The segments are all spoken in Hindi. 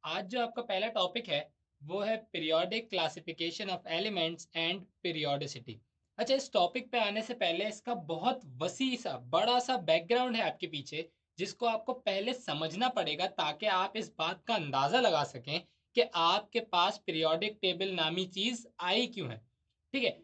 आज जो आपका पहला टॉपिक है वो है periodic classification of elements and periodicity. अच्छा, इस टॉपिक पे आने से पहले इसका बहुत वसी सा बड़ा सा बैकग्राउंड है आपके पीछे, जिसको आपको पहले समझना पड़ेगा ताकि आप इस बात का अंदाजा लगा सकें कि आपके पास पीरियोडिक टेबल नामी चीज आई क्यों है। ठीक है।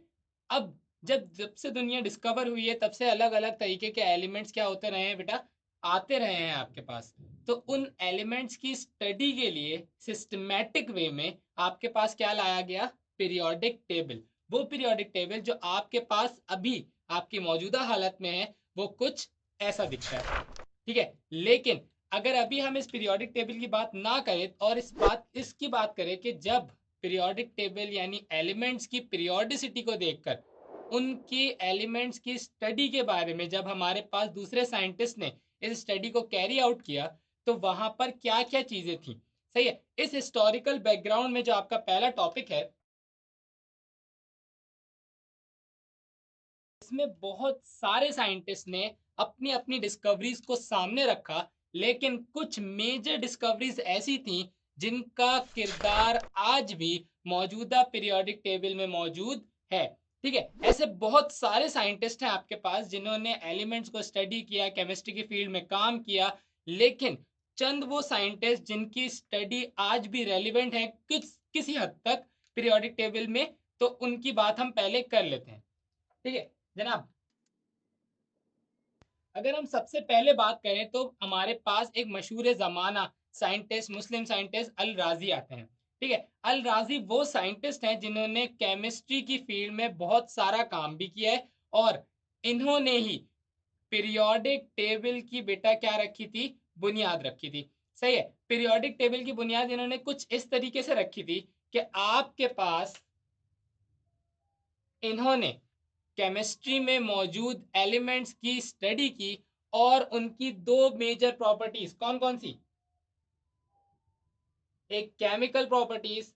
अब जब जब से दुनिया डिस्कवर हुई है तब से अलग अलग तरीके के एलिमेंट्स क्या होते रहे हैं बेटा, आते रहे हैं आपके पास। तो उन एलिमेंट्स की स्टडी के लिए सिस्टमैटिक वे में आपके पास क्या लाया गया? Periodic table. वो पीरियोडिक टेबल जो आपके पास अभी आपकी मौजूदा हालत में है वो कुछ ऐसा दिखता है। ठीक है। लेकिन अगर अभी हम इस पीरियोडिक टेबल की बात ना करें और इसकी बात करें कि जब पीरियोडिक टेबल यानी एलिमेंट्स की पीरियोडिसिटी को देखकर उनकी एलिमेंट्स की स्टडी के बारे में जब हमारे पास दूसरे साइंटिस्ट ने इस स्टडी को कैरी आउट किया तो वहां पर क्या क्या चीजें थी। सही है। इस हिस्टोरिकल बैकग्राउंड में जो आपका पहला टॉपिक है इसमें बहुत सारे साइंटिस्ट ने अपनी अपनी डिस्कवरीज को सामने रखा, लेकिन कुछ मेजर डिस्कवरीज ऐसी थी जिनका किरदार आज भी मौजूदा पीरियोडिक टेबल में मौजूद है। ठीक है। ऐसे बहुत सारे साइंटिस्ट हैं आपके पास जिन्होंने एलिमेंट्स को स्टडी किया, केमिस्ट्री की फील्ड में काम किया, लेकिन चंद वो साइंटिस्ट जिनकी स्टडी आज भी रेलिवेंट है किसी हद तक पीरियोडिक टेबल में, तो उनकी बात हम पहले कर लेते हैं। ठीक है जनाब। अगर हम सबसे पहले बात करें तो हमारे पास एक मशहूर जमाना साइंटिस्ट, मुस्लिम साइंटिस्ट अल राजी आते हैं। ठीक है। अल राजी वो साइंटिस्ट हैं जिन्होंने केमिस्ट्री की फील्ड में बहुत सारा काम भी किया है, और इन्होंने ही पीरियोडिक टेबल की बेटा क्या रखी थी? बुनियाद रखी थी। सही है। पीरियोडिक टेबल की बुनियाद इन्होंने कुछ इस तरीके से रखी थी कि आपके पास इन्होंने केमिस्ट्री में मौजूद एलिमेंट्स की स्टडी की और उनकी दो मेजर प्रॉपर्टीज कौन कौन सी? एक केमिकल प्रॉपर्टीज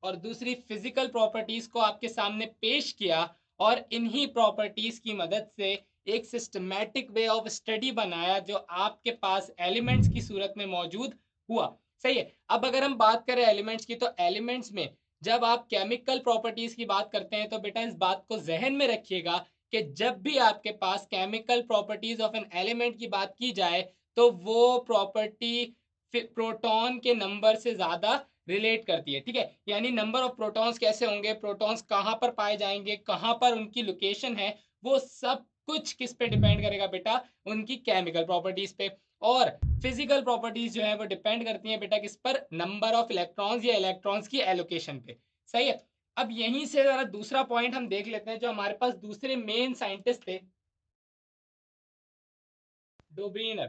और दूसरी फिजिकल प्रॉपर्टीज को आपके सामने पेश किया, और इन्हीं प्रॉपर्टीज की मदद से एक सिस्टमैटिक वे ऑफ स्टडी बनाया जो आपके पास एलिमेंट्स की सूरत में मौजूद हुआ। सही है। अब अगर हम बात करें एलिमेंट्स की, तो एलिमेंट्स में जब आप केमिकल प्रॉपर्टीज की बात करते हैं तो बेटा इस बात को जहन में रखिएगा कि जब भी आपके पास chemical properties of an element की बात की जाए तो वो प्रॉपर्टी प्रोटॉन के नंबर से ज्यादा रिलेट करती है। ठीक है। यानी नंबर ऑफ प्रोटॉन्स कैसे होंगे, प्रोटॉन्स कहां पर पाए जाएंगे, कहां पर उनकी लोकेशन है, वो सब कुछ किस पे डिपेंड करेगा बेटा? उनकी केमिकल प्रॉपर्टीज पे। और फिजिकल प्रॉपर्टीज जो है वो डिपेंड करती हैं बेटा किस पर? नंबर ऑफ इलेक्ट्रॉन्स या इलेक्ट्रॉन्स की एलोकेशन पे। सही है। अब यहीं से जरा दूसरा पॉइंट हम देख लेते हैं, जो हमारे पास दूसरे मेन साइंटिस्ट थे, डोब्रिनर।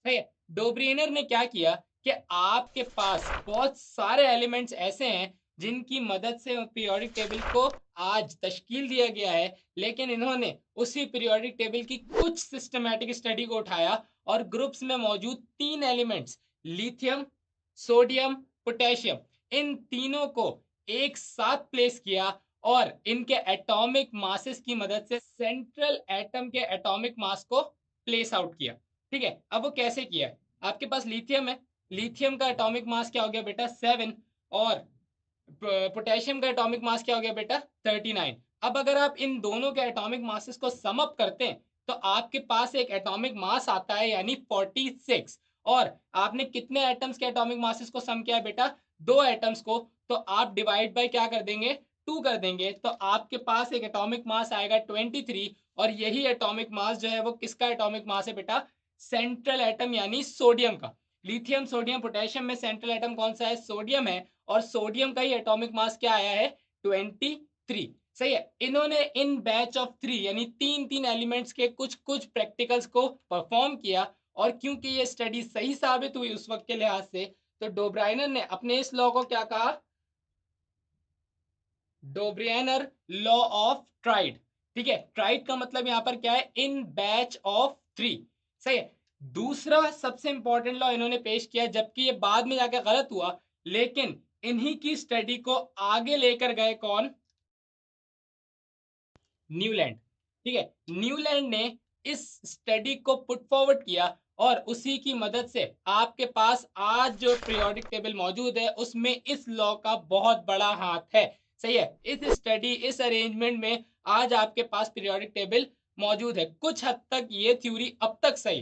सही है। डोब्रिनर ने क्या किया कि आपके पास बहुत सारे एलिमेंट्स ऐसे हैं जिनकी मदद से पीरियोडिक टेबल को आज तश्कील दिया गया है, लेकिन इन्होंने उसी पीरियोडिक टेबल की कुछ सिस्टमैटिक स्टडी को उठाया और ग्रुप्स में मौजूद तीन एलिमेंट्स, लिथियम, सोडियम, पोटेशियम, इन तीनों को एक साथ प्लेस किया और इनके एटॉमिक मासेस की मदद से सेंट्रल एटम के एटॉमिक मास को प्लेस आउट किया। ठीक है। अब वो कैसे किया है? आपके पास लिथियम है, लिथियम का एटॉमिक मास क्या हो गया बेटा? 7। और पोटेशियम का एटॉमिक मास क्या हो गया बेटा? 39। अब अगर आप इन दोनों के एटॉमिक मासेस को सम अप करते हैं तो आपके पास एक एटॉमिक मास आता है यानी 46। और आपने कितने एटम्स के एटॉमिक मासेस को सम किया है बेटा? दो एटम्स को। तो आप डिवाइड बाय क्या कर देंगे? 2 कर देंगे, तो आपके पास एक एटॉमिक मास आएगा 23। और यही एटॉमिक मास जो है वो किसका एटॉमिक मास है बेटा? सेंट्रल एटम यानी सोडियम का। लिथियम, सोडियम, पोटेशियम में सेंट्रल एटम कौन सा है? सोडियम है। और सोडियम का ही एटॉमिक मास क्या आया है? 23। सही है। इन्होंने इन बैच ऑफ 3 यानी तीन तीन एलिमेंट्स के कुछ कुछ प्रैक्टिकल्स को परफॉर्म किया, और क्योंकि ये स्टडी सही साबित हुई उस वक्त के लिहाज से, तो डोब्राइनर ने अपने इस लॉ को क्या कहा? डोब्रियनर लॉ ऑफ ट्राइड। ठीक है। ट्राइड का मतलब यहां पर क्या है? इन बैच ऑफ 3। सही है। दूसरा सबसे इंपॉर्टेंट लॉ इन्होंने पेश किया, जबकि ये बाद में जाकर गलत हुआ, लेकिन इन्हीं की स्टडी को आगे लेकर गए कौन? न्यूलैंड। ठीक है। न्यूलैंड ने इस स्टडी को पुट फॉरवर्ड किया और उसी की मदद से आपके पास आज जो पीरियोडिक टेबल मौजूद है उसमें इस लॉ का बहुत बड़ा हाथ है। सही है, इस स्टडी, इस अरेंजमेंट में आज आपके पास पीरियोडिक टेबल मौजूद है। कुछ हद तक ये थ्योरी अब तक सही,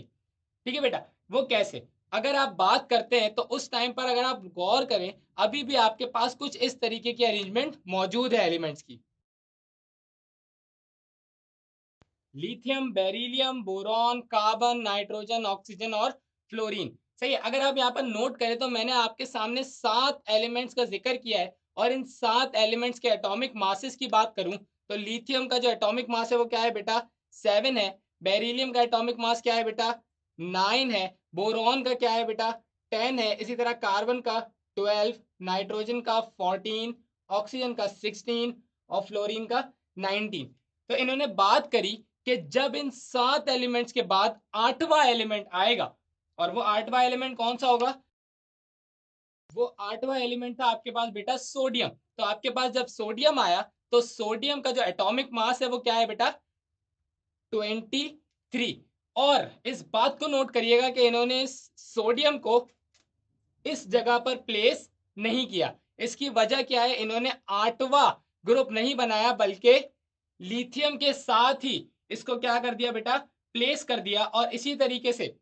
ठीक है बेटा। वो कैसे, अगर आप बात करते हैं तो उस टाइम पर अगर आप गौर करें, अभी भी आपके पास कुछ इस तरीके की अरेंजमेंट मौजूद है एलिमेंट्स की। Lithium, beryllium, boron, carbon, nitrogen, oxygen और फ्लोरीन। सही है, अगर आप यहाँ पर नोट करें तो मैंने आपके सामने 7 एलिमेंट्स का जिक्र किया है, और इन 7 एलिमेंट्स के एटॉमिक मासेस की बात करूं तो लिथियम का जो एटॉमिक मास है वो क्या है बेटा, 7 है। बेरिलियम का एटॉमिक मास क्या है बेटा, 9 है। बोरॉन का क्या है बेटा, 10 है। इसी तरह कार्बन का 12, नाइट्रोजन का 14, ऑक्सीजन का 16 और फ्लोरीन का 19। तो इन्होंने बात करी कि जब इन 7 एलिमेंट्स के बाद 8वां एलिमेंट आएगा, और वो 8वां एलिमेंट कौन सा होगा, वो 8वां एलिमेंट था आपके पास बेटा सोडियम। तो आपके पास जब सोडियम आया तो सोडियम का जो एटॉमिक मास है वो क्या है बेटा, 23। और इस बात को नोट करिएगा कि इन्होंने सोडियम को इस जगह पर प्लेस नहीं किया। इसकी वजह क्या है, इन्होंने 8वां ग्रुप नहीं बनाया बल्कि लिथियम के साथ ही इसको क्या कर दिया बेटा, प्लेस कर दिया। और इसी तरीके से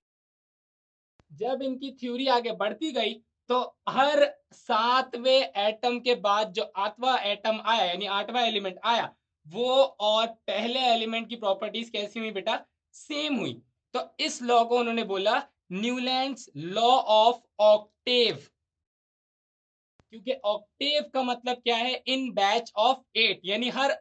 जब इनकी थ्योरी आगे बढ़ती गई तो हर 7वें एटम के बाद जो 8वां एटम आया यानी 8वां एलिमेंट आया, वो और पहले एलिमेंट की प्रॉपर्टीज कैसी हुई बेटा, सेम हुई। तो इस लॉ को उन्होंने बोला न्यूलैंड्स लॉ ऑफ ऑक्टेव। क्योंकि ऑक्टेव का मतलब क्या है, इन बैच ऑफ 8, यानी हर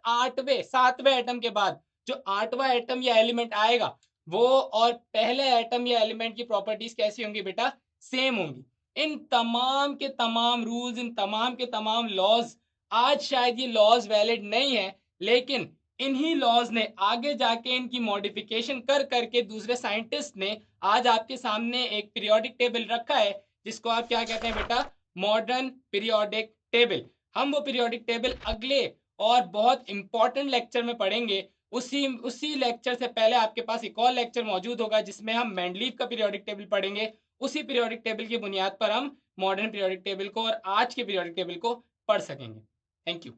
7वें एटम के बाद जो 8वां एटम या एलिमेंट आएगा वो और पहले एटम या एलिमेंट की प्रॉपर्टीज कैसी होंगी बेटा, सेम होंगी। इन तमाम के तमाम रूल्स, इन तमाम के तमाम लॉज, आज शायद ये लॉज वैलिड नहीं है, लेकिन इन्हीं लॉज ने आगे जाके इनकी मॉडिफिकेशन कर करके दूसरे साइंटिस्ट ने आज आपके सामने एक पीरियोडिक टेबल रखा है, जिसको आप क्या कहते हैं बेटा, मॉडर्न पीरियोडिक टेबल। हम वो पीरियोडिक टेबल अगले और बहुत इंपॉर्टेंट लेक्चर में पढ़ेंगे। उसी लेक्चर से पहले आपके पास एक और लेक्चर मौजूद होगा जिसमें हम मेंडलीव का पीरियोडिक टेबल पढ़ेंगे। उसी पीरियोडिक टेबल की बुनियाद पर हम मॉडर्न पीरियोडिक टेबल को और आज के पीरियोडिक टेबल को पढ़ सकेंगे। Thank you.